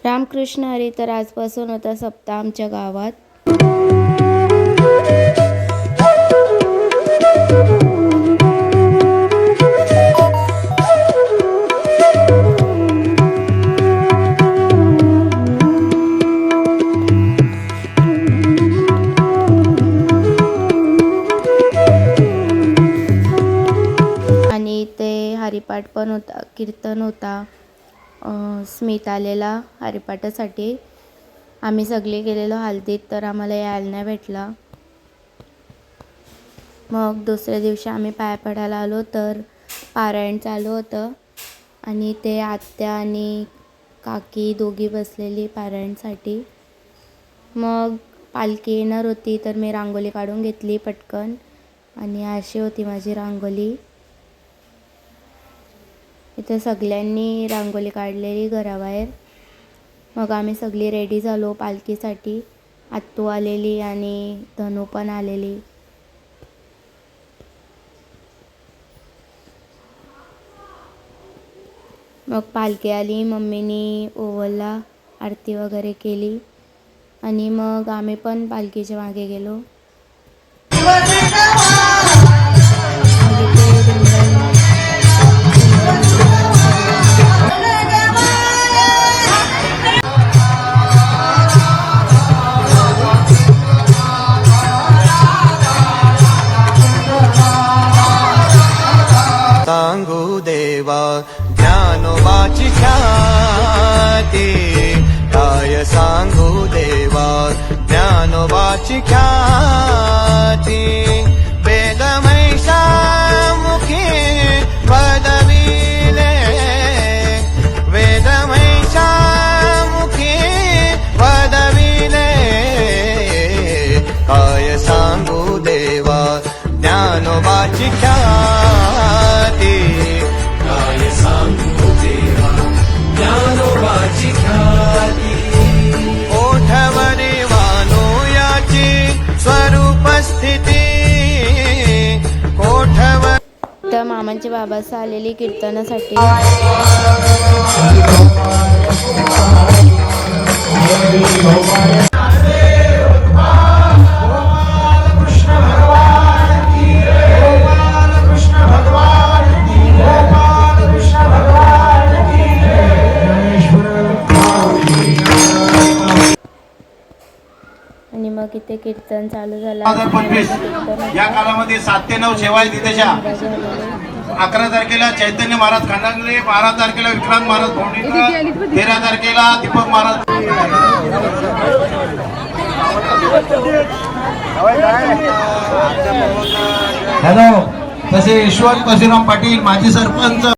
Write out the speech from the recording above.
रामकृष्ण हरी. तर आजपासून होता सप्ताह आमच्या गावात. आणि ते हरिपाठ पण होता, कीर्तन होता. स्मित आलेला हरिपाठासाठी. आम्ही सगळे गेलेलो हल्दीत, तर आम्हाला यायला नाही भेटला. मग दुसऱ्या दिवशी आम्ही पाया पडायला आलो तर पारायण चालू होतं आणि ते आत्या आणि काकी दोघी बसलेली पारायणसाठी. मग पालखी येणार होती तर मी रांगोळी काढून घेतली पटकन आणि अशी होती माझी रांगोळी. इथं सगळ्यांनी रांगोळी काढलेली घराबाहेर. मग आम्ही सगळी रेडी झालो पालखीसाठी. आत्तू आलेली आणि धनू पण आलेली. मग पालखी आली, मम्मीनी ओवलला आरती वगैरे केली आणि मग आम्ही पण पालखीच्या मागे गेलो. सांगू देवा ज्ञानोबाची ख्याती, काय सांगू देवा ज्ञानोबाची ख्याती. वेदमैषा मुखी वदविले, वेदमैषा मुखी वदविले, काय सांगू देवा ज्ञानोबाची ख्याती. काय सांगू देवा ज्ञानोबाची ख्याती. ओठवरी वानो याची स्वरूप स्थिती, कोठवर. तर मामांचे बाबास आलेली कीर्तनासाठी. आणि मग इथे कीर्तन चालू झालं. 2025 या कालामध्ये 7 ते 9 सेवा आहे तिथेच्या. 11 तारखेला चैतन्य महाराज खांडागले, 12 तारखेला विक्रांत महाराज भोंडीकर, 13 तारखेला दीपक महाराज. हॅलो, तसे यशवंत परशुराम पाटील माजी सरपंच.